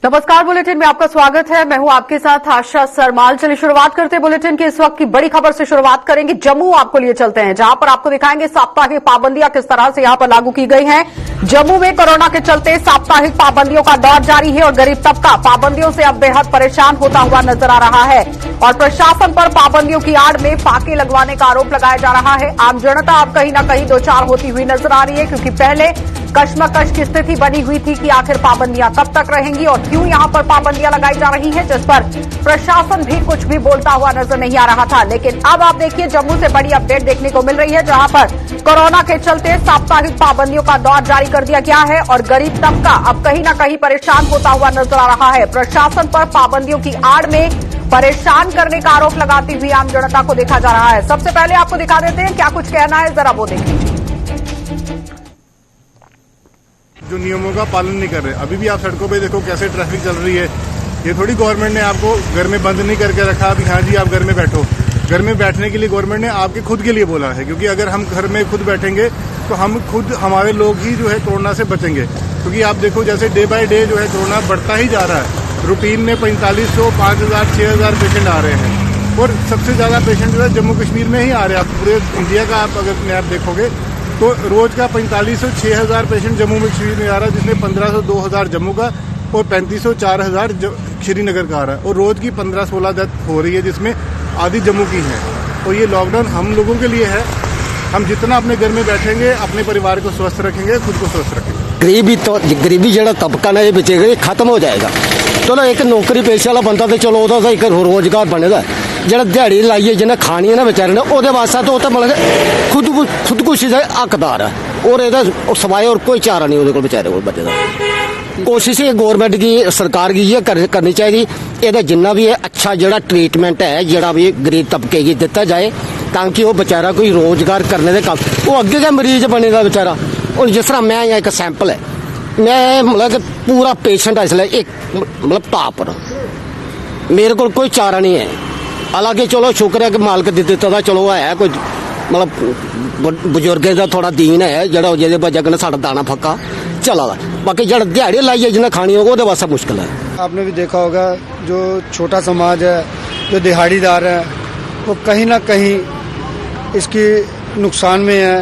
नमस्कार, बुलेटिन में आपका स्वागत है। मैं हूं आपके साथ आशा सरमाल। चलिए शुरुआत करते हैं बुलेटिन की इस वक्त की बड़ी खबर से। शुरुआत करेंगे जम्मू आपको लिए चलते हैं, जहां पर आपको दिखाएंगे साप्ताहिक पाबंदियां किस तरह से यहां पर लागू की गई हैं। जम्मू में कोरोना के चलते साप्ताहिक पाबंदियों का दौर जारी है और गरीब तबका पाबंदियों से अब बेहद परेशान होता हुआ नजर आ रहा है और प्रशासन पर पाबंदियों की आड़ में फाके लगवाने का आरोप लगाया जा रहा है। आम जनता अब कहीं न कहीं दो चार होती हुई नजर आ रही है, क्योंकि पहले कश्मकश की स्थिति बनी हुई थी कि आखिर पाबंदियां कब तक रहेंगी और क्यों यहां पर पाबंदियां लगाई जा रही हैं, जिस पर प्रशासन भी कुछ भी बोलता हुआ नजर नहीं आ रहा था। लेकिन अब आप देखिए, जम्मू से बड़ी अपडेट देखने को मिल रही है, जहां पर कोरोना के चलते साप्ताहिक पाबंदियों का दौर जारी कर दिया गया है और गरीब तबका अब कहीं न कहीं परेशान होता हुआ नजर आ रहा है। प्रशासन पर पाबंदियों की आड़ में परेशान करने का आरोप लगाती हुई आम जनता को देखा जा रहा है। सबसे पहले आपको दिखा देते हैं क्या कुछ कहना है, जरा वो देखिए। जो नियमों का पालन नहीं कर रहे, अभी भी आप सड़कों पे देखो कैसे ट्रैफिक चल रही है। ये थोड़ी गवर्नमेंट ने आपको घर में बंद नहीं करके रखा अभी हाँ जी आप घर में बैठो। घर में बैठने के लिए गवर्नमेंट ने आपके खुद के लिए बोला है, क्योंकि अगर हम घर में खुद बैठेंगे तो हम खुद हमारे लोग ही जो है कोरोना से बचेंगे। क्योंकि आप देखो जैसे डे बाय डे जो है कोरोना बढ़ता ही जा रहा है। रूटीन में 4500, 5000, 6000 पेशेंट आ रहे हैं और सबसे ज्यादा पेशेंट जो है जम्मू कश्मीर में ही आ रहे हैं। आप पूरे इंडिया का आप अगर मैप देखोगे तो रोज का 4500, 6000 पेशेंट जम्मू में कश्मीर में आ रहा है, जिसमें 1500, 2000 जम्मू का और 3500, 4000 श्रीनगर का आ रहा है और रोज की 15-16 डेथ हो रही है, जिसमें आधी जम्मू की है। और ये लॉकडाउन हम लोगों के लिए है। हम जितना अपने घर में बैठेंगे अपने परिवार को स्वस्थ रखेंगे, खुद को स्वस्थ रखेंगे। गरीबी जो तबका ना ये बचेगा, ये खत्म हो जाएगा। चलो एक नौकरी पेशे वाला बंदा तो चलो ਉਹਦਾ एक रोजगार बनेगा। ਜਿਹੜਾ ਦਿਹਾੜੀ ਲਾਈਏ ਜਿਹਨੇ ਖਾਣੀ ਹੈ ਨਾ ਵਿਚਾਰੇ ਨੇ, ਉਹਦੇ ਵਾਸਤੇ ਤਾਂ ਉਹ ਤਾਂ ਮਤਲਬ ਖੁਦਕੁਸ਼ੀ ਦਾ ਹੱਕਦਾਰ ਹੈ ਔਰ ਇਹਦਾ ਸਵਾਏ और कोई चारा नहीं ਉਹਦੇ ਕੋਲ ਵਿਚਾਰੇ ਕੋਲ बचे ਦਾ। कोशिश ये गवर्नमेंट की सरकार की ये करनी चाहिए, ਇਹਦਾ जिन्ना भी है अच्छा ਜਿਹੜਾ ट्रीटमेंट है ਜਿਹੜਾ भी गरीब तबके की दिता जाए, ताकि वो बेचारा कोई रोजगार करने के काम वो अगे का मरीज बनेगा बेचारा। और जिस तरह मैं यहाँ एक सैंपल है, मैं मतलब पूरा पेशेंट है इसलिए एक मतलब टॉप पर मेरे को कोई चारा नहीं है। हालांकि चलो शुक्र है कि मालक दिता था, चलो है कोई मतलब बुजुर्गों का थोड़ा दीन है जो जिहदे वजह कन्नै साडा दाना फक्का चला दा। बाकी जो दिहाड़ी लाइए जिन्हें खानी हो वो वास्ते मुश्किल है। आपने भी देखा होगा जो छोटा समाज है, जो दिहाड़ीदार है, वो कहीं ना कहीं इसकी नुकसान में है।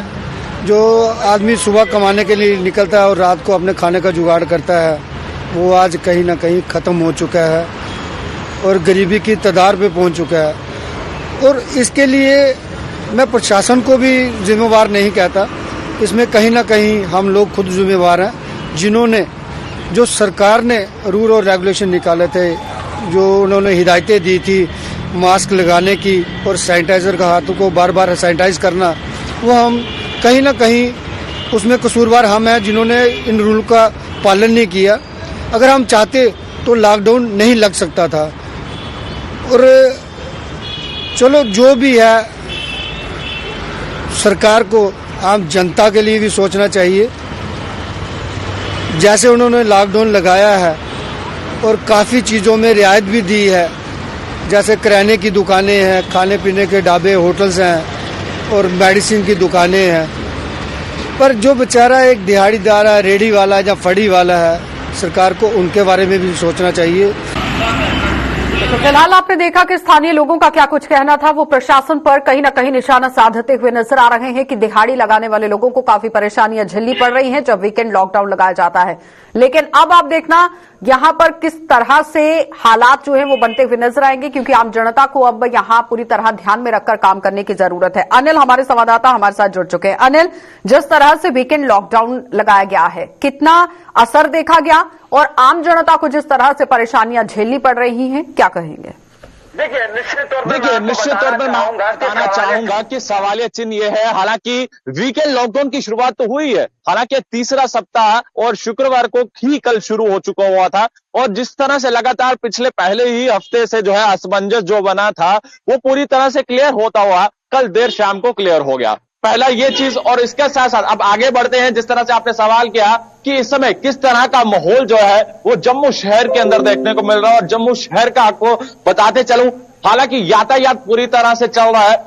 जो आदमी सुबह कमाने के लिए निकलता है और रात को अपने खाने का जुगाड़ करता है, वो आज कहीं ना कहीं ख़त्म हो चुका है और गरीबी की तदार पे पहुंच चुका है। और इसके लिए मैं प्रशासन को भी जिम्मेवार नहीं कहता, इसमें कहीं ना कहीं हम लोग खुद जिम्मेवार हैं, जिन्होंने जो सरकार ने रूल और रेगुलेशन निकाले थे, जो उन्होंने हिदायतें दी थी मास्क लगाने की और सैनिटाइज़र का हाथों को बार बार सैनिटाइज करना, वो हम कहीं ना कहीं उसमें कसूरवार हम हैं जिन्होंने इन रूल का पालन नहीं किया। अगर हम चाहते तो लॉकडाउन नहीं लग सकता था। और चलो जो भी है, सरकार को आम जनता के लिए भी सोचना चाहिए। जैसे उन्होंने लॉकडाउन लगाया है और काफ़ी चीज़ों में रियायत भी दी है, जैसे किराने की दुकानें हैं, खाने पीने के ढाबे होटल्स हैं और मेडिसिन की दुकानें हैं, पर जो बेचारा एक दिहाड़ीदार है, रेडी वाला है या फड़ी वाला है, सरकार को उनके बारे में भी सोचना चाहिए। तो फिलहाल आपने देखा कि स्थानीय लोगों का क्या कुछ कहना था। वो प्रशासन पर कहीं न कहीं निशाना साधते हुए नजर आ रहे हैं कि दिहाड़ी लगाने वाले लोगों को काफी परेशानियां झेलनी पड़ रही हैं जब वीकेंड लॉकडाउन लगाया जाता है। लेकिन अब आप देखना यहां पर किस तरह से हालात जो है वो बनते हुए नजर आएंगे, क्योंकि आम जनता को अब यहां पूरी तरह ध्यान में रखकर काम करने की जरूरत है। अनिल हमारे संवाददाता हमारे साथ जुड़ चुके हैं। अनिल, जिस तरह से वीकेंड लॉकडाउन लगाया गया है, कितना असर देखा गया और आम जनता को जिस तरह से परेशानियां झेलनी पड़ रही हैं, क्या कहेंगे? देखिए निश्चित तौर पर मैं बताना चाहूंगा कि सवालिया चिन्ह ये है, हालांकि वीकेंड लॉकडाउन की शुरुआत तो हुई है, हालांकि तीसरा सप्ताह और शुक्रवार को ही कल शुरू हो चुका हुआ था और जिस तरह से लगातार पिछले पहले ही हफ्ते से जो है असमंजस जो बना था वो पूरी तरह से क्लियर होता हुआ कल देर शाम को क्लियर हो गया। पहला ये चीज, और इसके साथ साथ अब आगे बढ़ते हैं। जिस तरह से आपने सवाल किया कि इस समय किस तरह का माहौल जो है वो जम्मू शहर के अंदर देखने को मिल रहा है और जम्मू शहर का आपको बताते चलूं, हालांकि यातायात पूरी तरह से चल रहा है।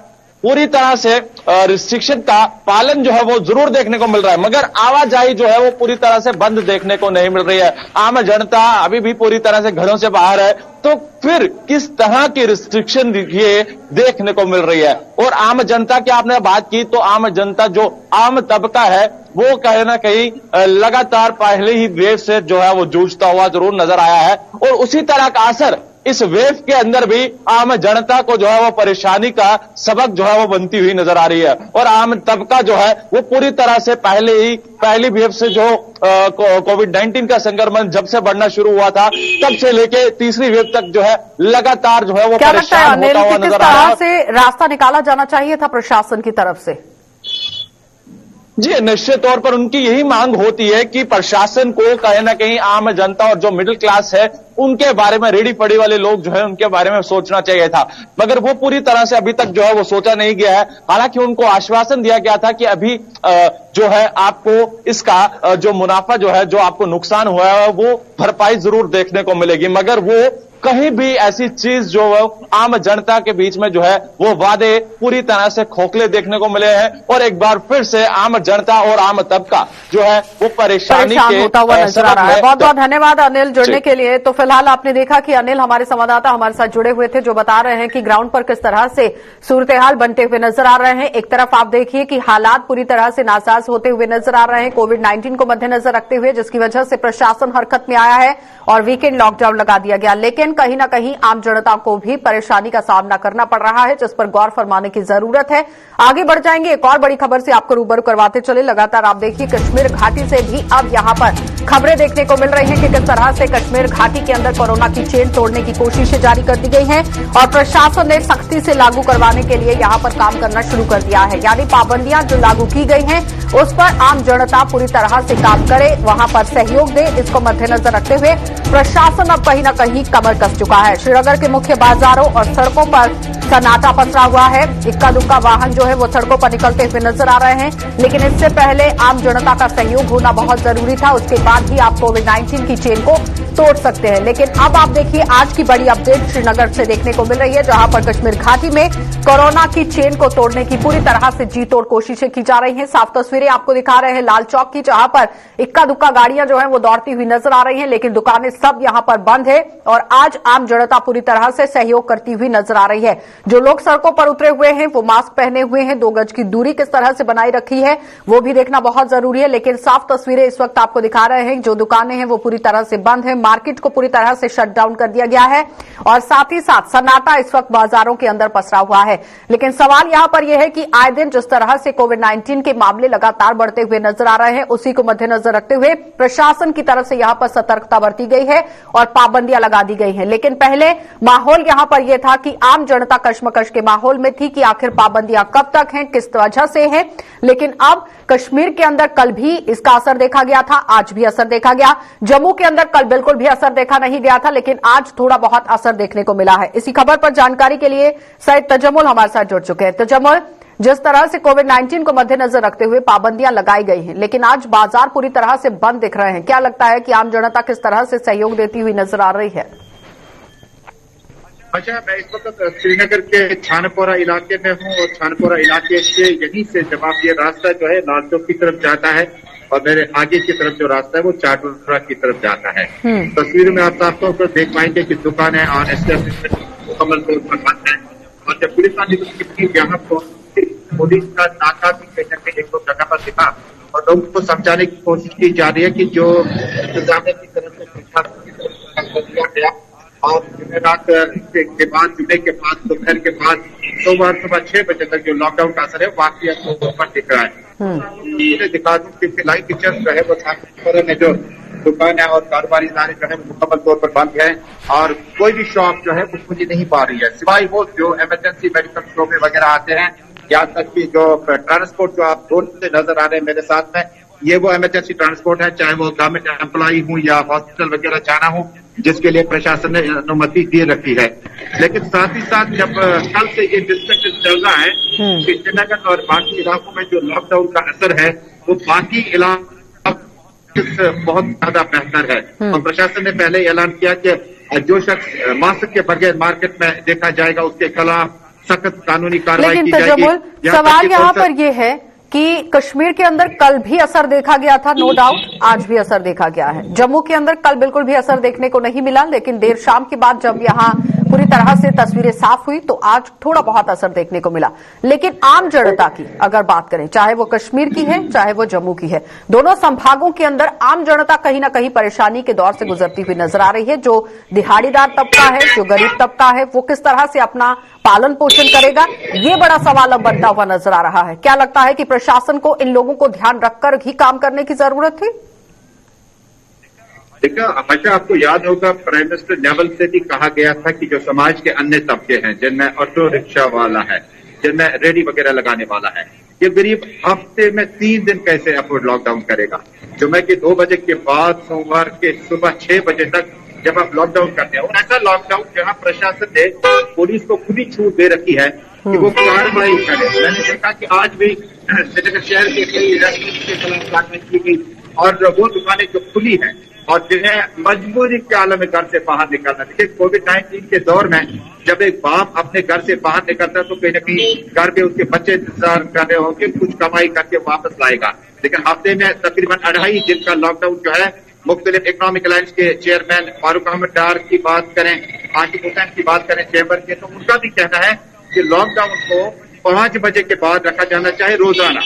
पूरी तरह से रिस्ट्रिक्शन का पालन जो है वो जरूर देखने को मिल रहा है, मगर आवाजाही जो है वो पूरी तरह से बंद देखने को नहीं मिल रही है। आम जनता अभी भी पूरी तरह से घरों से बाहर है, तो फिर किस तरह की रिस्ट्रिक्शन ये देखने को मिल रही है। और आम जनता की आपने बात की, तो आम जनता जो आम तबका है वो कहीं ना कहीं लगातार पहले ही वेव से जो है वो जूझता हुआ जरूर नजर आया है, और उसी तरह का असर इस वेव के अंदर भी आम जनता को जो है वो परेशानी का सबक जो है वो बनती हुई नजर आ रही है। और आम तबका जो है वो पूरी तरह से पहली वेव से जो कोविड-19 का संक्रमण जब से बढ़ना शुरू हुआ था तब से लेके तीसरी वेव तक जो है लगातार जो है वो परेशान होता हुआ नजर आ रहा है। किस तरह से रास्ता निकाला जाना चाहिए था प्रशासन की तरफ से? जी, निश्चित तौर पर उनकी यही मांग होती है कि प्रशासन को कहीं ना कहीं आम जनता और जो मिडिल क्लास है उनके बारे में, रेडी पड़ी वाले लोग जो है उनके बारे में सोचना चाहिए था, मगर वो पूरी तरह से अभी तक जो है वो सोचा नहीं गया है। हालांकि उनको आश्वासन दिया गया था कि अभी जो है आपको इसका जो मुनाफा जो है, जो आपको नुकसान हुआ है वो भरपाई जरूर देखने को मिलेगी, मगर वो कहीं भी ऐसी चीज जो आम जनता के बीच में जो है वो वादे पूरी तरह से खोखले देखने को मिले हैं, और एक बार फिर से आम जनता और आम तबका जो है वो परेशान होता हुआ नजर आ रहा है। बहुत बहुत धन्यवाद अनिल जुड़ने के लिए। तो फिलहाल आपने देखा कि अनिल हमारे संवाददाता हमारे साथ जुड़े हुए थे, जो बता रहे हैं कि ग्राउंड पर किस तरह से सूरत हाल बनते हुए नजर आ रहे हैं। एक तरफ आप देखिए कि हालात पूरी तरह से नासाज होते हुए नजर आ रहे हैं कोविड-19 को मद्देनजर रखते हुए, जिसकी वजह से प्रशासन हरकत में आया है और वीकेंड लॉकडाउन लगा दिया गया। लेकिन कहीं न कहीं आम जनता को भी परेशानी का सामना करना पड़ रहा है, जिस पर गौर फरमाने की जरूरत है। आगे बढ़ जाएंगे, एक और बड़ी खबर से आपको रूबरू करवाते चले। लगातार आप देखिए कश्मीर घाटी से भी अब यहां पर खबरें देखने को मिल रही हैं कि किस तरह से कश्मीर घाटी के अंदर कोरोना की चेन तोड़ने की कोशिशें जारी कर दी गई हैं और प्रशासन ने सख्ती से लागू करवाने के लिए यहां पर काम करना शुरू कर दिया है। यानी पाबंदियां जो लागू की गई हैं उस पर आम जनता पूरी तरह से काम करे, वहां पर सहयोग दे, इसको मद्देनजर रखते हुए प्रशासन अब कहीं न कहीं कमर कस चुका है। श्रीनगर के मुख्य बाजारों और सड़कों पर सन्नाटा पसरा हुआ है। इक्का दुक्का वाहन जो है वो सड़कों पर निकलते हुए नजर आ रहे हैं, लेकिन इससे पहले आम जनता का सहयोग होना बहुत जरूरी था। उसके बाद ही आप कोविड-19 की चेन को तोड़ सकते हैं। लेकिन अब आप देखिए आज की बड़ी अपडेट श्रीनगर से देखने को मिल रही है, जहां पर कश्मीर घाटी में कोरोना की चेन को तोड़ने की पूरी तरह से जी तोड़ कोशिशें की जा रही हैं। साफ तस्वीरें आपको दिखा रहे हैं लाल चौक की, जहां पर इक्का दुक्का गाड़ियां जो है वो दौड़ती हुई नजर आ रही हैं, लेकिन दुकानें सब यहां पर बंद है और आज आम जनता पूरी तरह से सहयोग करती हुई नजर आ रही है। जो लोग सड़कों पर उतरे हुए हैं वो मास्क पहने हुए हैं, 2 गज की दूरी किस तरह से बनाई रखी है वो भी देखना बहुत जरूरी है। लेकिन साफ तस्वीरें इस वक्त आपको दिखा रहे हैं, जो दुकानें हैं वो पूरी तरह से बंद है, मार्केट को पूरी तरह से शट डाउन कर दिया गया है और साथ ही साथ सन्नाटा इस वक्त बाजारों के अंदर पसरा हुआ है। लेकिन सवाल यहां पर यह है कि आए दिन जिस तरह से कोविड-19 के मामले लगातार बढ़ते हुए नजर आ रहे हैं, उसी को मद्देनजर रखते हुए प्रशासन की तरफ से यहां पर सतर्कता बरती गई है और पाबंदियां लगा दी गई हैं। लेकिन पहले माहौल यहां पर यह था कि आम जनता कश्मकश के माहौल में थी कि आखिर पाबंदियां कब तक हैं, किस वजह से हैं। लेकिन अब कश्मीर के अंदर कल भी इसका असर देखा गया था, आज भी असर देखा गया। जम्मू के अंदर कल बिल्कुल भी असर देखा नहीं गया था, लेकिन आज थोड़ा बहुत असर देखने को मिला है। इसी खबर पर जानकारी के लिए सैयद तजम्मुल हमारे साथ जुड़ चुके हैं। तजम्मुल, जिस तरह से कोविड-19 को मद्देनजर रखते हुए पाबंदियां लगाई गई हैं, लेकिन आज बाजार पूरी तरह से बंद दिख रहे हैं, क्या लगता है कि आम जनता किस तरह से सहयोग देती हुई नजर आ रही है? अच्छा, मैं इस वक्त श्रीनगर के छानपोरा इलाके में हूँ और छानपोरा इलाके से यहीं से जब आप ये रास्ता जो है लाल चौक की तरफ जाता है और मेरे आगे की तरफ जो रास्ता है वो चाटपुरा की तरफ जाता है। तस्वीर में आप साफ तौर पर देख पाएंगे कि दुकानें और एस्टेब्लिशमेंट मुकम्मल तौर पर बंद है और जब पुलिस आने की यहाँ पुलिस का नाका भी कहीं न कहीं एक दो जगह पर दिखा और लोगों को समझाने की कोशिश की जा रही है कि जो इंतजामिया की तरफ से प्रशासन की तरफ से दिया गया और जुमेरात के बाद, जुमे के बाद, दोपहर के बाद सोमवार सुबह 6 बजे तक जो लॉकडाउन का असर है वाकई तौर पर दिख रहा है। दिखा दूं कि लाइव पिक्चर जो है वो छानपुरा में जो दुकान है और कारोबारी इदारे जो है मुकम्मल तौर पर बंद है और कोई भी शॉप जो है वो खुली नहीं पा रही है, सिवाय वो जो इमरजेंसी मेडिकल शॉप वगैरह आते हैं। यहाँ तक कि जो ट्रांसपोर्ट जो आप रोड से नजर आ रहे हैं मेरे साथ में, ये वो इमरजेंसी ट्रांसपोर्ट है, चाहे वो गवर्नमेंट एम्प्लॉई हो या हॉस्पिटल वगैरह जाना हो, जिसके लिए प्रशासन ने अनुमति दे रखी है। लेकिन साथ ही साथ जब कल से ये डिस्कशन चल रहा है कि श्रीनगर और बाकी इलाकों में जो लॉकडाउन का असर है वो बाकी इलाकों बहुत ज्यादा बेहतर है और प्रशासन ने पहले ऐलान किया कि जो शख्स मास्क के बगैर मार्केट में देखा जाएगा उसके खिलाफ सख्त कानूनी कार्रवाई लेकिन की जाएगी। तजम्मुल सवाल यहाँ पर ये है कि कश्मीर के अंदर कल भी असर देखा गया था, नो डाउट, आज भी असर देखा गया है। जम्मू के अंदर कल बिल्कुल भी असर देखने को नहीं मिला, लेकिन देर शाम के बाद जब यहाँ पूरी तरह से तस्वीरें साफ हुई तो आज थोड़ा बहुत असर देखने को मिला। लेकिन आम जनता की अगर बात करें, चाहे वो कश्मीर की है चाहे वो जम्मू की है, दोनों संभागों के अंदर आम जनता कहीं ना कहीं परेशानी के दौर से गुजरती हुई नजर आ रही है। जो दिहाड़ीदार तबका है, जो गरीब तबका है, वो किस तरह से अपना पालन पोषण करेगा, ये बड़ा सवाल अब बनता हुआ नजर आ रहा है। क्या लगता है कि प्रशासन को इन लोगों को ध्यान रखकर ही काम करने की जरूरत थी? देखिए, हमेशा आपको याद होगा प्राइम मिनिस्टर लेवल से भी कहा गया था कि जो समाज के अन्य तबके हैं, जिनमें ऑटो रिक्शा वाला है, जिनमें रेडी वगैरह लगाने वाला है, ये गरीब हफ्ते में 3 दिन कैसे अफोर्ड लॉकडाउन करेगा। जुम्मे के 2 बजे के बाद सोमवार के सुबह 6 बजे तक जब आप लॉकडाउन करते हैं, और ऐसा लॉकडाउन जहां प्रशासन ने पुलिस को खुद ही छूट दे रखी है कि वो कार्रवाई करे। मैंने देखा कि आज भी श्रीनगर शहर के कई रेस्टोरेंट के खिलाफ कार्रवाई की गई और वो दुकानें जो खुली हैं और जिन्हें मजबूरी के आलम में घर से बाहर निकलना। देखिए, कोविड-19 के दौर में जब एक बाप अपने घर से बाहर निकलता है तो कहीं न कहीं घर पे उसके बच्चे इंतजार कर रहे होंगे, कुछ कमाई करके वापस लाएगा। लेकिन हफ्ते में तकरीबन 2.5 दिन का लॉकडाउन जो है, मुख्तलिफ इकोनॉमिक अलायंस के चेयरमैन फारूक अहमद डार की बात करें, आशिफ हुसैन की बात करें चैम्बर के, तो उनका भी कहना है कि लॉकडाउन को 5 बजे के बाद रखा जाना चाहिए रोजाना।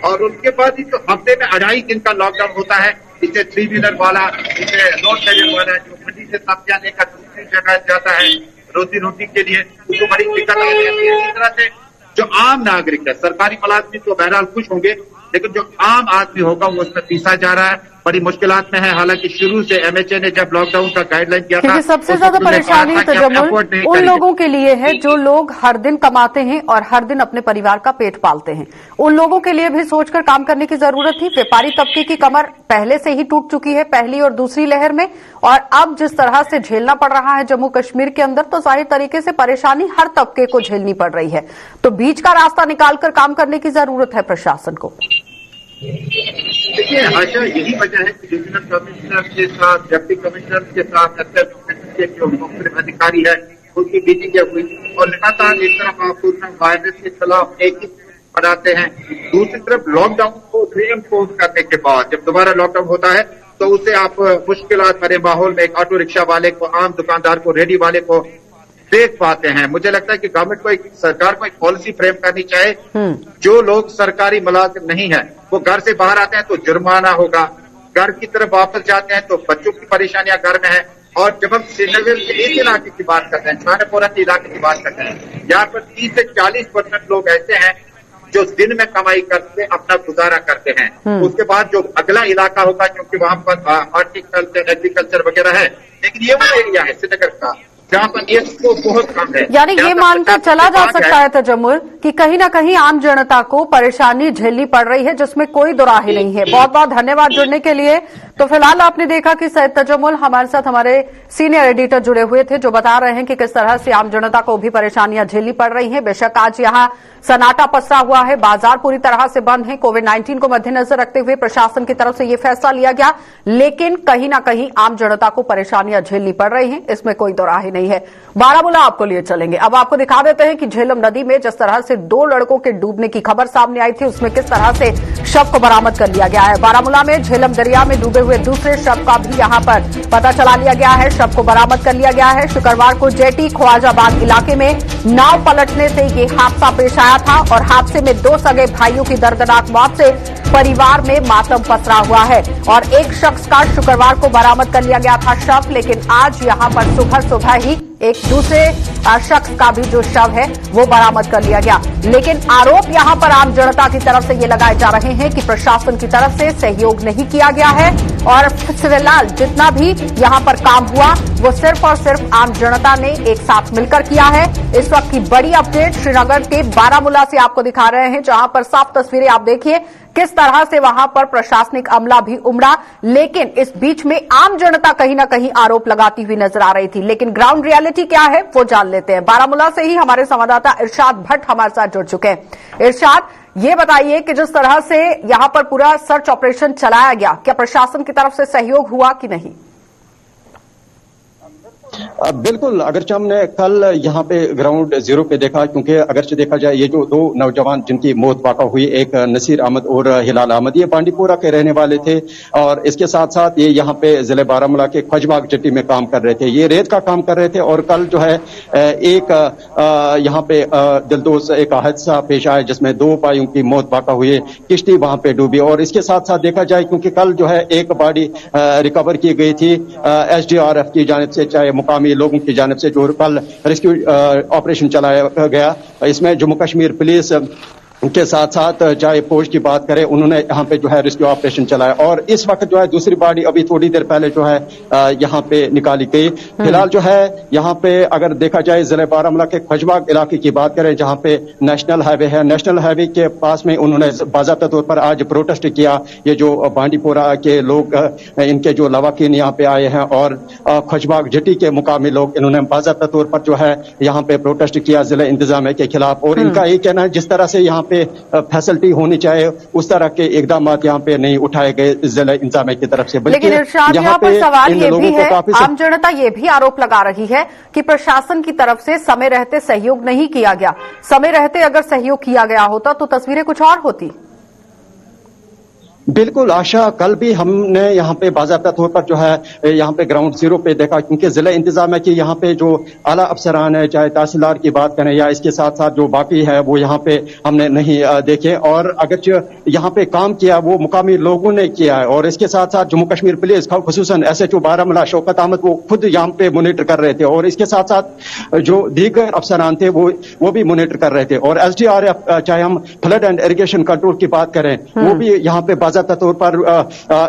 और उसके बाद ही तो हफ्ते में 2.5 दिन का लॉकडाउन होता है। इसे 3 व्हीलर वाला, इसे रोड कैरियर वाला जो मंडी से सब्जियां लेकर दूसरी जगह जाता है रोजी रोटी के लिए, उसको बड़ी दिक्कत आ जाती है। इस तरह से जो आम नागरिक है, सरकारी मुलाजिम तो बहरहाल खुश होंगे, लेकिन जो आम आदमी होगा वो उसमें पीसा जा रहा है, बड़ी मुश्किलात में है। हालांकि शुरू से एमएचए ने जब लॉकडाउन का गाइडलाइन किया था, क्योंकि सबसे ज्यादा परेशानी तजम्मुल उन लोगों के लिए है जो लोग हर दिन कमाते हैं और हर दिन अपने परिवार का पेट पालते हैं। उन लोगों के लिए भी सोचकर काम करने की जरूरत थी। व्यापारी तबके की कमर पहले से ही टूट चुकी है, पहली और दूसरी लहर में, और अब जिस तरह से झेलना पड़ रहा है जम्मू कश्मीर के अंदर, तो जाहिर तरीके से परेशानी हर तबके को झेलनी पड़ रही है। तो बीच का रास्ता निकालकर काम करने की जरूरत है प्रशासन को। देखिए, आशा यही वजह है कि डिविजनल कमिश्नर के साथ, डिप्टी कमिश्नर के साथ, के जो मुख्तलिफ अधिकारी है उनकी मीटिंग हुई और लगातार एक तरफ आप वायरस के खिलाफ एक ही बनाते हैं, दूसरी तरफ लॉकडाउन को रीइंपोज करने के बाद जब दोबारा लॉकडाउन होता है तो उसे आप मुश्किलात भरे माहौल में एक ऑटो रिक्शा वाले को, आम दुकानदार को, रेडी वाले को देख पाते हैं। मुझे लगता है कि गवर्नमेंट को, सरकार को एक पॉलिसी फ्रेम करनी चाहिए। जो लोग सरकारी मुलाजिम नहीं है वो घर से बाहर आते हैं तो जुर्माना होगा, घर की तरफ वापस जाते हैं तो बच्चों की परेशानियां घर में है। और जब हम श्रीनगर के इस इलाके की बात करते हैं, छानापोरा के इलाके की बात करते हैं, यहाँ पर 30 से 40% लोग ऐसे हैं जो दिन में कमाई करके अपना गुजारा करते हैं। उसके बाद जो अगला इलाका होगा, क्योंकि वहां पर हॉर्टिकल्चर, एग्रीकल्चर वगैरह है, लेकिन ये वो एरिया है श्रीनगर का जहाँ पर ये स्कोप बहुत कम है। यानी ये मानकर चला जा सकता है तजम्मुल कि कहीं ना कहीं आम जनता को परेशानी झेलनी पड़ रही है, जिसमें कोई दुराही नहीं है। बहुत बहुत धन्यवाद जुड़ने के लिए। तो फिलहाल आपने देखा कि सैयद तजम्मुल हमारे साथ हमारे सीनियर एडिटर जुड़े हुए थे, जो बता रहे हैं कि किस तरह से आम जनता को भी परेशानियां झेलनी पड़ रही हैं। बेशक आज यहां सन्नाटा पसरा हुआ है, बाजार पूरी तरह से बंद है, कोविड-19 को मद्देनजर रखते हुए प्रशासन की तरफ से यह फैसला लिया गया, लेकिन कहीं ना कहीं आम जनता को परेशानियां झेलनी पड़ रही हैं, इसमें कोई दुराही नहीं है। बारामूला आपको लिए चलेंगे। अब आपको दिखा देते हैं कि झेलम नदी में जिस तरह से 2 लड़कों के डूबने की खबर सामने आई थी, उसमें किस तरह से शव को बरामद कर लिया गया है। बारामूला में झेलम दरिया में डूबे हुए दूसरे शव का भी यहां पर पता चला लिया गया है, शव को बरामद कर लिया गया है। शुक्रवार को जेटी ख्वाजाबाद इलाके में नाव पलटने से ये हादसा पेश आया था और हादसे में 2 सगे भाइयों की दर्दनाक मौत से परिवार में मातम पसरा हुआ है और एक शख्स का शुक्रवार को बरामद कर लिया गया था शव, लेकिन आज यहां पर सुबह ही एक दूसरे शख्स का भी जो शव है वो बरामद कर लिया गया। लेकिन आरोप यहां पर आम जनता की तरफ से ये लगाए जा रहे हैं कि प्रशासन की तरफ से सहयोग नहीं किया गया है और फिलहाल जितना भी यहां पर काम हुआ वो सिर्फ और सिर्फ आम जनता ने एक साथ मिलकर किया है। इस वक्त की बड़ी अपडेट श्रीनगर के बारामूला से आपको दिखा रहे हैं, जहां पर साफ तस्वीरें आप देखिए किस तरह से वहां पर प्रशासनिक अमला भी उमड़ा, लेकिन इस बीच में आम जनता कहीं ना कहीं आरोप लगाती हुई नजर आ रही थी। लेकिन ग्राउंड रियलिटी क्या है वो जान लेते हैं। बारामूला से ही हमारे संवाददाता इरशाद भट्ट हमारे साथ जुड़ चुके हैं। इरशाद, ये बताइए कि जिस तरह से यहां पर पूरा सर्च ऑपरेशन चलाया गया, क्या प्रशासन की तरफ से सहयोग हुआ कि नहीं? बिल्कुल, अगरचे हमने कल यहाँ पे ग्राउंड जीरो पे देखा, क्योंकि अगरचे देखा जाए ये जो दो नौजवान जिनकी मौत वाक़ा हुई, एक नसीर अहमद और हिलाल अहमद, ये बांडीपुरा के रहने वाले थे और इसके साथ साथ ये यहाँ पे जिले बारामूला के ख्वाजबाग चट्टी में काम कर रहे थे। ये रेत का काम कर रहे थे और कल जो है एक यहाँ पे दिलदोज एक हादसा पेश आया जिसमें दो भाइयों की मौत वाक़ा हुई, किश्ती वहां पे डूबी। और इसके साथ साथ देखा जाए, क्योंकि कल जो है एक बॉडी रिकवर की गई थी SDRF की जानिब से, चाहे मुकामी लोगों की जानिब से, जो कल रेस्क्यू ऑपरेशन चलाया गया। इसमें जम्मू कश्मीर पुलिस के साथ साथ चाहे फौज की बात करें, उन्होंने यहाँ पे जो है रेस्क्यू ऑपरेशन चलाया और इस वक्त जो है दूसरी बॉडी अभी थोड़ी देर पहले जो है यहाँ पे निकाली गई। फिलहाल जो है यहाँ पे अगर देखा जाए जिले बारामूला के ख्वाजबाग इलाके की बात करें, जहाँ पे नेशनल हाईवे है, नेशनल हाईवे के पास में उन्होंने बाज़ाब्ता तौर पर आज प्रोटेस्ट किया। ये जो बांडीपुरा के लोग, इनके जो लवाकिन यहाँ पे आए हैं और ख्वाजबाग जट्टी के मुकामी लोग, इन्होंने बाज़ाब्ता तौर पर जो है यहाँ पे प्रोटेस्ट किया जिले इंतजामिया के खिलाफ। और इनका ये कहना है जिस तरह से यहाँ फैसिलिटी होनी चाहिए उस तरह के इकदाम यहाँ पे नहीं उठाए गए जिला इंतजामिया की तरफ से। लेकिन इरशाद, यहाँ पर सवाल ये भी है, आम जनता ये भी आरोप लगा रही है कि प्रशासन की तरफ से समय रहते सहयोग नहीं किया गया। समय रहते अगर सहयोग किया गया होता तो तस्वीरें कुछ और होती। बिल्कुल आशा, कल भी हमने यहाँ पे बाज़ाब्ता तौर पर जो है यहाँ पे ग्राउंड जीरो पे देखा, क्योंकि जिला इंतजामिया की यहाँ पे जो आला अफसरान है, चाहे तहसीलदार की बात करें या इसके साथ साथ जो बाकी है, वो यहाँ पे हमने नहीं देखे। और अगर यहाँ पे काम किया वो मुकामी लोगों ने किया है। और इसके साथ साथ जम्मू कश्मीर पुलिस खुसूसन SHO बारामूला शौकत अहमद वो खुद यहाँ पे मोनिटर कर रहे थे और इसके साथ साथ जो दीगर अफसरान थे वो भी मोनिटर कर रहे थे। और SDRF, चाहे हम फ्लड एंड इरिगेशन कंट्रोल की बात करें, वो भी यहाँ पे बाज़ाब्ता तौर पर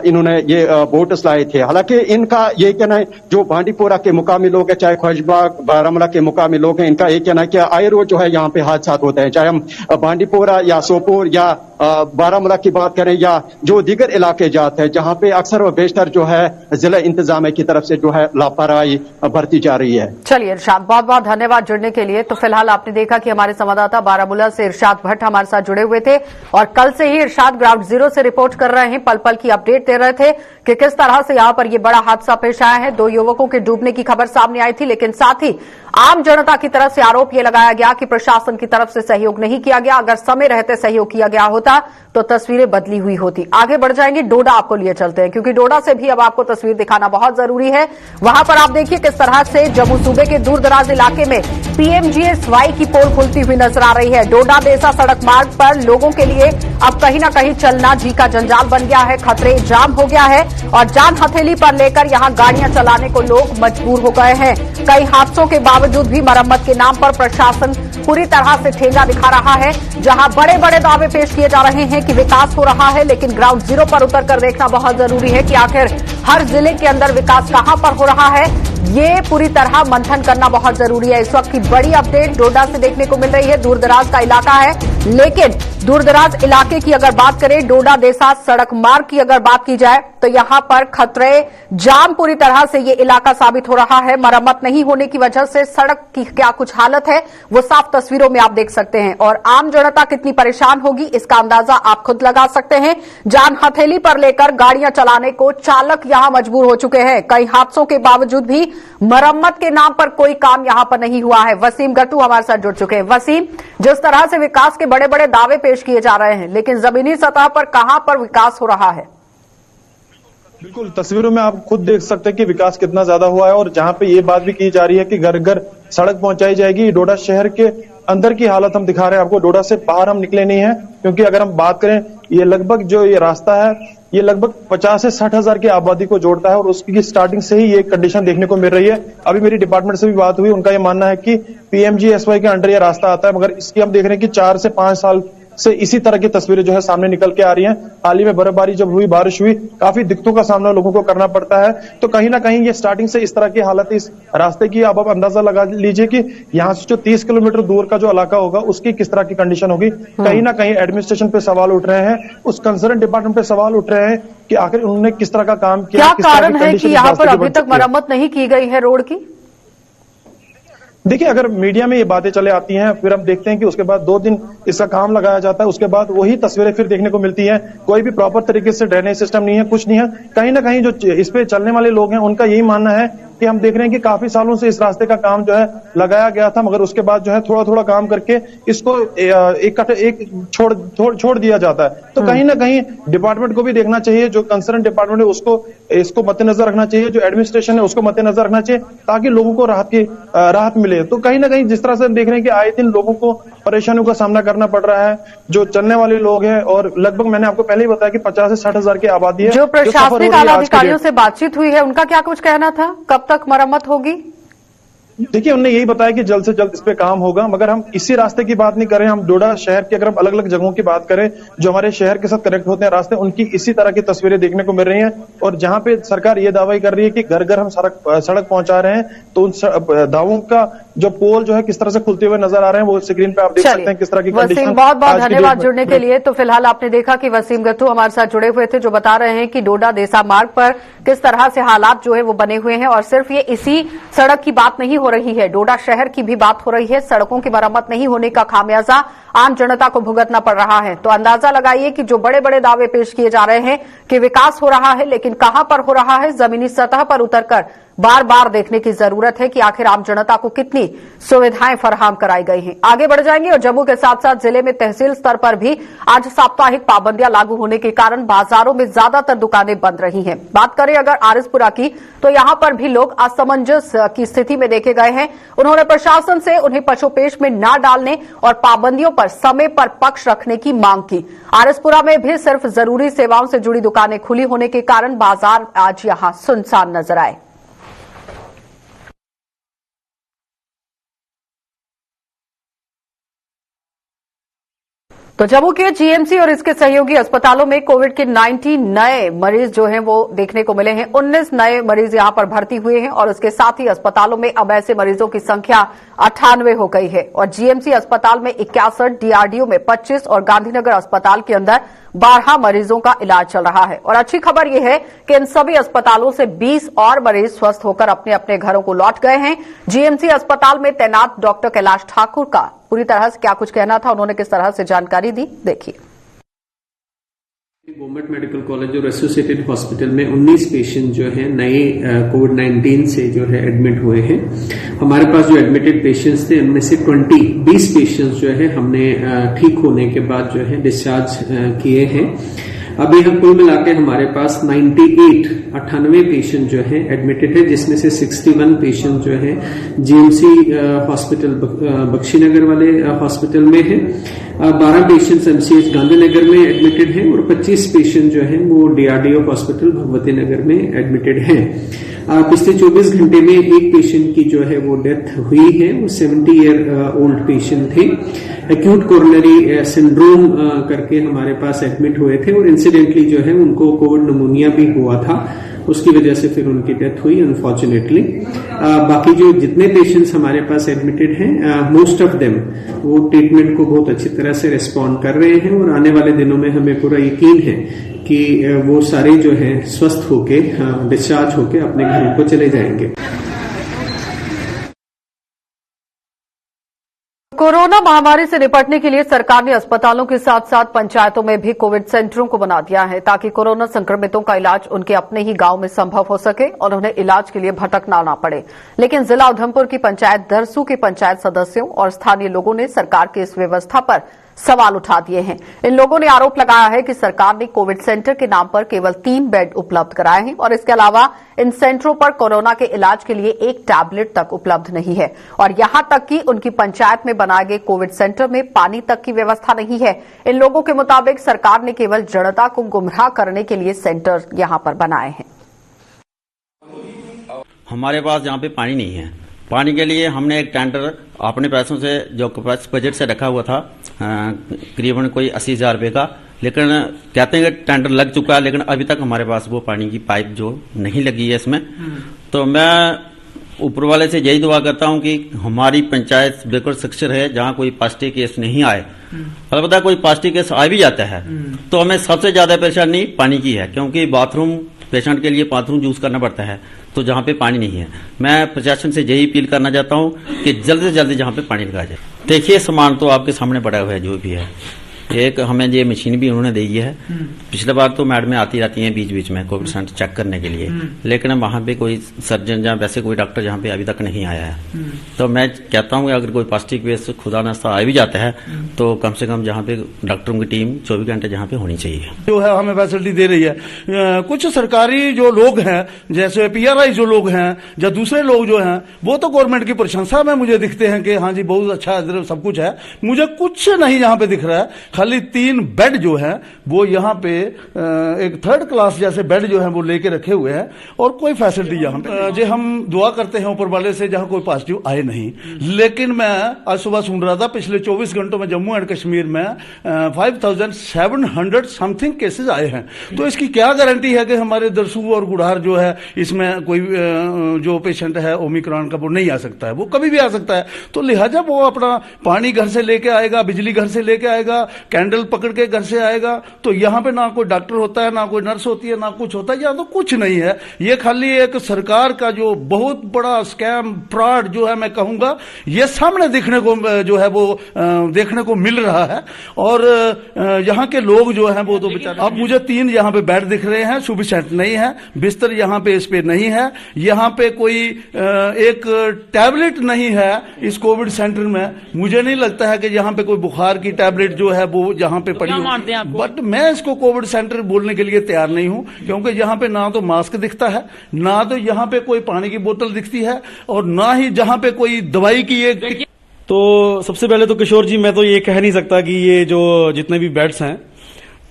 इन्होंने ये बोट्स लाए थे। हालांकि इनका ये कहना है, जो बांडीपुरा के मुकामी लोग हैं, चाहे ख्वाजबाग बारामूला के मुकामी लोग हैं, इनका ये कहना है कि आए रोज जो है यहाँ पे हादसा होते हैं, चाहे हम बांडीपुरा या सोपोर या बारामूला की बात करें या जो दीगर इलाके जाते हैं, जहाँ पे अक्सर व बेशतर जो है जिला इंतजामिया की तरफ से जो है लापरवाही बरती जा रही है। चलिए इरशाद, बहुत बहुत धन्यवाद जुड़ने के लिए। तो फिलहाल आपने देखा कि हमारे संवाददाता बारामूला से इरशाद भट्ट हमारे साथ जुड़े हुए थे और कल से ही इरशाद ग्राउंड जीरो से रिपोर्ट कर रहे हैं, पल पल की अपडेट दे रहे थे कि किस तरह से यहां पर यह बड़ा हादसा पेश आया है। दो युवकों के डूबने की खबर सामने आई थी, लेकिन साथ ही आम जनता की तरफ से आरोप यह लगाया गया कि प्रशासन की तरफ से सहयोग नहीं किया गया। अगर समय रहते सहयोग किया गया होता तो तस्वीरें बदली हुई होती। आगे बढ़ जाएंगे, डोडा आपको लिए चलते हैं, क्योंकि डोडा से भी अब आपको तस्वीर दिखाना बहुत जरूरी है। वहां पर आप देखिए किस तरह से जम्मू सूबे के दूर दराज इलाके में PMGSY की पोल खुलती हुई नजर आ रही है। डोडा देसा सड़क मार्ग पर लोगों के लिए अब कहीं न कहीं चलना जी का जंजाल बन गया है, खतरे जाम हो गया है और जान हथेली पर लेकर यहां गाड़ियां चलाने को लोग मजबूर हो गए हैं। कई हादसों के बावजूद भी मरम्मत के नाम पर प्रशासन पूरी तरह से ठेंगा दिखा रहा है। जहां बड़े बड़े दावे पेश किए जा रहे हैं कि विकास हो रहा है, लेकिन ग्राउंड जीरो पर उतरकर देखना बहुत जरूरी है कि आखिर हर जिले के अंदर विकास कहां पर हो रहा है, ये पूरी तरह मंथन करना बहुत जरूरी है। इस वक्त की बड़ी अपडेट डोडा से देखने को मिल रही है। दूरदराज का इलाका है, लेकिन दूरदराज इलाके की अगर बात करें, डोडा देसा सड़क मार्ग की अगर बात की जाए तो यहां पर खतरे जाम पूरी तरह से ये इलाका साबित हो रहा है। मरम्मत नहीं होने की वजह से सड़क की क्या कुछ हालत है वो साफ तस्वीरों में आप देख सकते हैं और आम जनता कितनी परेशान होगी इसका अंदाजा आप खुद लगा सकते हैं। जान हथेली पर लेकर गाड़ियां चलाने को चालक यहां मजबूर हो चुके हैं। कई हादसों के बावजूद भी मरम्मत के नाम पर कोई काम यहां पर नहीं हुआ है। वसीम गट्टू हमारे साथ जुड़ चुके हैं। वसीम, जिस तरह से विकास के बड़े बड़े दावे पेश किए जा रहे हैं, लेकिन जमीनी सतह पर कहां पर विकास हो रहा है? बिल्कुल, तस्वीरों में आप खुद देख सकते हैं कि विकास कितना ज्यादा हुआ है और जहां पे ये बात भी की जा रही है कि घर घर सड़क पहुंचाई जाएगी। डोडा शहर के अंदर की हालत हम दिखा रहे हैं आपको, डोडा से बाहर हम निकले नहीं है, क्योंकि अगर हम बात करें ये लगभग जो ये रास्ता है ये लगभग 50 से 60 हजार की आबादी को जोड़ता है और उसकी स्टार्टिंग से ही ये कंडीशन देखने को मिल रही है। अभी मेरी डिपार्टमेंट से भी बात हुई, उनका ये मानना है कि PMGSY के अंडर ये रास्ता आता है, मगर इसकी हम देख रहे हैं कि 4 से 5 साल से इसी तरह की तस्वीरें जो है सामने निकल के आ रही हैं। हाल ही में बर्फबारी जब हुई, बारिश हुई, काफी दिक्कतों का सामना लोगों को करना पड़ता है। तो कहीं ना कहीं ये स्टार्टिंग से इस तरह की हालत है इस रास्ते की। अब आप अंदाजा लगा लीजिए कि यहाँ से जो 30 किलोमीटर दूर का जो इलाका होगा उसकी किस तरह की कंडीशन होगी। कहीं ना कहीं एडमिनिस्ट्रेशन पे सवाल उठ रहे हैं, उस कंसर्न डिपार्टमेंट पे सवाल उठ रहे हैं कि आखिर उन्होंने किस तरह का काम किया। क्या कारण है कि यहाँ पर अभी तक मरम्मत नहीं की गई है रोड की? देखिए, अगर मीडिया में ये बातें चले आती हैं, फिर हम देखते हैं कि उसके बाद 2 दिन इसका काम लगाया जाता है, उसके बाद वही तस्वीरें फिर देखने को मिलती हैं। कोई भी प्रॉपर तरीके से ड्रेनेज सिस्टम नहीं है, कुछ नहीं है। कहीं ना कहीं जो इस पे चलने वाले लोग हैं उनका यही मानना है कि हम देख रहे हैं कि काफी सालों से इस रास्ते का काम जो है लगाया गया था, मगर उसके बाद जो है थोड़ा थोड़ा काम करके इसको एक छोड़ दिया जाता है। तो कहीं ना कहीं डिपार्टमेंट को भी देखना चाहिए, जो कंसर्न डिपार्टमेंट है उसको इसको मद्देनजर रखना चाहिए, जो एडमिनिस्ट्रेशन है उसको मद्देनजर रखना चाहिए, ताकि लोगों को राहत मिले। तो कहीं ना कहीं जिस तरह से हम देख रहे हैं कि आए दिन लोगों को परेशानियों का सामना करना पड़ रहा है, जो चलने वाले लोग हैं, और लगभग मैंने आपको पहले ही बताया कि 50 से 60 हजार की आबादी है। जो प्रशासनिक आला अधिकारियों से बातचीत हुई है, उनका क्या कुछ कहना था, कब तक मरम्मत होगी? देखिए, उन्होंने यही बताया कि जल्द से जल्द इस पे काम होगा, मगर हम इसी रास्ते की बात नहीं कर रहे हैं। हम डोडा शहर के अगर हम अलग अलग जगहों की बात करें जो हमारे शहर के साथ कनेक्ट होते हैं रास्ते, उनकी इसी तरह की तस्वीरें देखने को मिल रही हैं। और जहां पे सरकार ये दावा कर रही है कि घर घर हम सड़क पहुंचा रहे हैं, तो उन दावों का जो पोल जो है किस तरह से खुलते हुए नजर आ रहे हैं, वो स्क्रीन पे आप देख सकते हैं किस तरह की कंडीशन। वसीम, बहुत बहुत धन्यवाद जुड़ने के लिए। तो फिलहाल आपने देखा कि वसीम गत्तू हमारे साथ जुड़े हुए थे, जो बता रहे हैं कि डोडा देसा मार्ग पर किस तरह से हालात जो है वो बने हुए हैं। और सिर्फ ये इसी सड़क की बात नहीं हो रही है, डोडा शहर की भी बात हो रही है। सड़कों की मरम्मत नहीं होने का खामियाजा आम जनता को भुगतना पड़ रहा है। तो अंदाजा लगाइए कि जो बड़े बड़े दावे पेश किए जा रहे हैं कि विकास हो रहा है, लेकिन कहां पर हो रहा है, जमीनी सतह पर उतरकर बार बार देखने की जरूरत है कि आखिर आम जनता को कितनी सुविधाएं फराहम कराई गई हैं। आगे बढ़ जाएंगे और जम्मू के साथ साथ जिले में तहसील स्तर पर भी आज साप्ताहिक पाबंदियां लागू होने के कारण बाजारों में ज्यादातर दुकानें बंद रही हैं। बात करें अगर आरएसपुरा की, तो यहां पर भी लोग असमंजस की स्थिति में देखे गए हैं। उन्होंने प्रशासन से उन्हें पशुपेश में न डालने और पाबंदियों पर समय पर पक्ष रखने की मांग की। आरएसपुरा में भी सिर्फ जरूरी सेवाओं से जुड़ी दुकानें खुली होने के कारण बाजार आज यहां सुनसान नजर आए। तो जम्मू के जीएमसी और इसके सहयोगी अस्पतालों में कोविड के 90 नए मरीज जो हैं वो देखने को मिले हैं। 19 नए मरीज यहां पर भर्ती हुए हैं और उसके साथ ही अस्पतालों में अब ऐसे मरीजों की संख्या 98 हो गई है। और जीएमसी अस्पताल में 61, डीआरडीओ में 25 और गांधीनगर अस्पताल के अंदर 12 मरीजों का इलाज चल रहा है। और अच्छी खबर यह है कि इन सभी अस्पतालों से 20 और मरीज स्वस्थ होकर अपने अपने घरों को लौट गए हैं। जीएमसी अस्पताल में तैनात डॉक्टर कैलाश ठाकुर का पूरी तरह से क्या कुछ कहना था, उन्होंने किस तरह से जानकारी दी, देखिए। गवर्नमेंट मेडिकल कॉलेज और एसोसिएटेड हॉस्पिटल में 19 पेशेंट जो है नए कोविड-19 से जो है एडमिट हुए हैं। हमारे पास जो एडमिटेड पेशेंट्स थे उनमें से 20 पेशेंट्स जो है हमने ठीक होने के बाद जो है डिस्चार्ज किए हैं। अभी हम कुल मिला के हमारे पास 98 पेशेंट जो है एडमिटेड है, जिसमें से 61 पेशेंट जो है जीएमसी हॉस्पिटल बख्शीनगर वाले हॉस्पिटल में है, 12 पेशेंट्स एमसीएच गांधीनगर में एडमिटेड हैं और 25 पेशेंट जो है वो डीआरडीओ हॉस्पिटल भगवती नगर में एडमिटेड हैं। पिछले 24 घंटे में एक पेशेंट की जो है वो डेथ हुई है, वो 70 ईयर ओल्ड पेशेंट थे। एक्यूट कोरोनरी सिंड्रोम करके हमारे पास एडमिट हुए थे और इंसिडेंटली जो है उनको कोविड निमोनिया भी हुआ था, उसकी वजह से फिर उनकी डेथ हुई अनफॉर्चुनेटली। बाकी जो जितने पेशेंट्स हमारे पास एडमिटेड हैं, मोस्ट ऑफ देम वो ट्रीटमेंट को बहुत अच्छी तरह से रिस्पॉन्ड कर रहे हैं और आने वाले दिनों में हमें पूरा यकीन है कि वो सारे जो है स्वस्थ होके डिस्चार्ज होके अपने घरों को चले जाएंगे। कोरोना महामारी से निपटने के लिए सरकार ने अस्पतालों के साथ साथ पंचायतों में भी कोविड सेंटरों को बना दिया है, ताकि कोरोना संक्रमितों का इलाज उनके अपने ही गांव में संभव हो सके और उन्हें इलाज के लिए भटकना न पड़े। लेकिन जिला उधमपुर की पंचायत दरसू के पंचायत सदस्यों और स्थानीय लोगों ने सरकार की इस व्यवस्था पर सवाल उठा दिए हैं। इन लोगों ने आरोप लगाया है कि सरकार ने कोविड सेंटर के नाम पर केवल 3 बेड उपलब्ध कराए हैं और इसके अलावा इन सेंटरों पर कोरोना के इलाज के लिए एक टैबलेट तक उपलब्ध नहीं है और यहां तक कि उनकी पंचायत में बनाए गए कोविड सेंटर में पानी तक की व्यवस्था नहीं है। इन लोगों के मुताबिक सरकार ने केवल जनता को गुमराह करने के लिए सेंटर यहां पर बनाए हैं। हमारे पास यहाँ पे पानी नहीं है। पानी के लिए हमने एक टेंडर अपने पैसों से जो बजट से रखा हुआ था करीबन कोई 80,000 रुपये का, लेकिन कहते हैं कि टेंडर लग चुका है, लेकिन अभी तक हमारे पास वो पानी की पाइप जो नहीं लगी है इसमें। तो मैं ऊपर वाले से यही दुआ करता हूं कि हमारी पंचायत बिल्कुल सक्सेस है, जहां कोई पॉजिटिव केस नहीं आए। अलबत्ता कोई पॉजिटिव केस आ भी जाता है तो हमें सबसे ज्यादा परेशानी पानी की है, क्योंकि बाथरूम पेशेंट के लिए बाथरूम यूज करना पड़ता है, तो जहां पे पानी नहीं है। मैं प्रशासन से यही अपील करना चाहता हूं कि जल्द से जल्द जहां पे पानी लगाया जाए। देखिए सामान तो आपके सामने पड़ा हुआ है, जो भी है एक हमें ये मशीन भी उन्होंने दी है। पिछले बार तो मैडमें आती रहती हैं बीच बीच में कोविड सेंटर चेक करने के लिए, लेकिन वहां पे कोई सर्जन या वैसे कोई डॉक्टर यहाँ पे अभी तक नहीं आया है। तो मैं कहता हूँ अगर कोई पॉजिटिव केस खुदा नास्ता आ भी जाता है तो कम से कम जहाँ पे डॉक्टरों की टीम 24 घंटे जहाँ पे होनी चाहिए, जो है हमें फैसिलिटी दे रही है। कुछ सरकारी जो लोग हैं जैसे PRI जो लोग हैं या दूसरे लोग जो हैं वो तो गवर्नमेंट की प्रशंसा में मुझे दिखते हैं कि हाँ जी बहुत अच्छा सब कुछ है। मुझे कुछ नहीं यहाँ पे दिख रहा है, खाली 3 बेड जो है वो यहाँ पे एक 3rd क्लास जैसे बेड जो है वो लेके रखे हुए हैं और कोई फैसिलिटी यहाँ पे जो हम दुआ करते हैं ऊपर वाले से जहाँ कोई पॉजिटिव आए नहीं। लेकिन मैं आज सुबह सुन रहा था पिछले 24 घंटों में जम्मू एंड कश्मीर में 5700 समथिंग केसेस आए हैं। तो इसकी क्या गारंटी है कि हमारे दरसू और गुड़ार जो है इसमें कोई जो पेशेंट है ओमिक्रॉन का वो नहीं आ सकता है, वो कभी भी आ सकता है। तो लिहाजा वो अपना पानी घर से लेके आएगा, बिजली घर से लेके आएगा, कैंडल पकड़ के घर से आएगा। तो यहाँ पे ना कोई डॉक्टर होता है, ना कोई नर्स होती है, ना कुछ होता है, यहाँ तो कुछ नहीं है। ये खाली एक सरकार का जो बहुत बड़ा स्कैम फ्रॉड जो है मैं कहूंगा ये सामने देखने को जो है वो देखने को मिल रहा है। और यहाँ के लोग जो हैं वो तो बेचारे, अब मुझे 3 यहाँ पे बेड दिख रहे हैं, सुफिशिएंट नहीं है, बिस्तर यहाँ पे इस पे नहीं है, यहाँ पे कोई एक टैबलेट नहीं है इस कोविड सेंटर में। मुझे नहीं लगता है कि यहाँ पे कोई बुखार की टैबलेट जो है वो यहाँ पे पड़ी हो। बट मैं इसको कोविड सेंटर बोलने के लिए तैयार नहीं हूँ क्योंकि यहाँ पे ना तो मास्क दिखता है, ना तो यहाँ पे कोई पानी की बोतल दिखती है और ना ही जहाँ पे कोई दवाई की एक। तो सबसे पहले तो किशोर जी मैं तो ये कह नहीं सकता कि ये जो जितने भी बेड्स हैं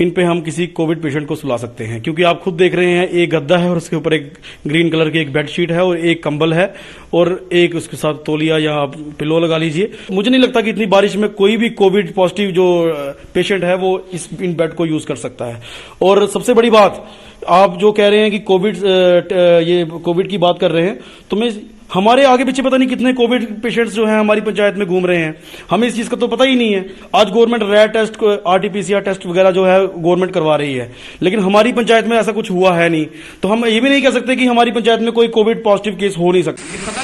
इन पे हम किसी कोविड पेशेंट को सुला सकते हैं, क्योंकि आप खुद देख रहे हैं एक गद्दा है और उसके ऊपर एक ग्रीन कलर की एक बेडशीट है और एक कंबल है और एक उसके साथ तौलिया या आप पिलो लगा लीजिए। मुझे नहीं लगता कि इतनी बारिश में कोई भी कोविड पॉजिटिव जो पेशेंट है वो इन बेड को यूज कर सकता है। और सबसे बड़ी बात आप जो कह रहे हैं कि कोविड की बात कर रहे हैं, तो मैं हमारे आगे पीछे पता नहीं कितने कोविड पेशेंट्स जो हैं हमारी पंचायत में घूम रहे हैं, हमें इस चीज का तो पता ही नहीं है। आज government rat test, RT-PCR test वगैरह जो है गवर्नमेंट करवा रही है, लेकिन हमारी पंचायत में ऐसा कुछ हुआ है नहीं। तो हम ये भी नहीं कह सकते कि हमारी पंचायत में कोई कोविड पॉजिटिव केस हो नहीं सकता।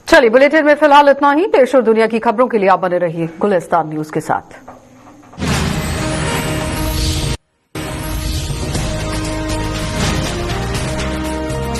चलिए बुलेटिन में फिलहाल इतना ही। देश और दुनिया की खबरों के लिए आप बने रहिए गुलिस्तान न्यूज के साथ।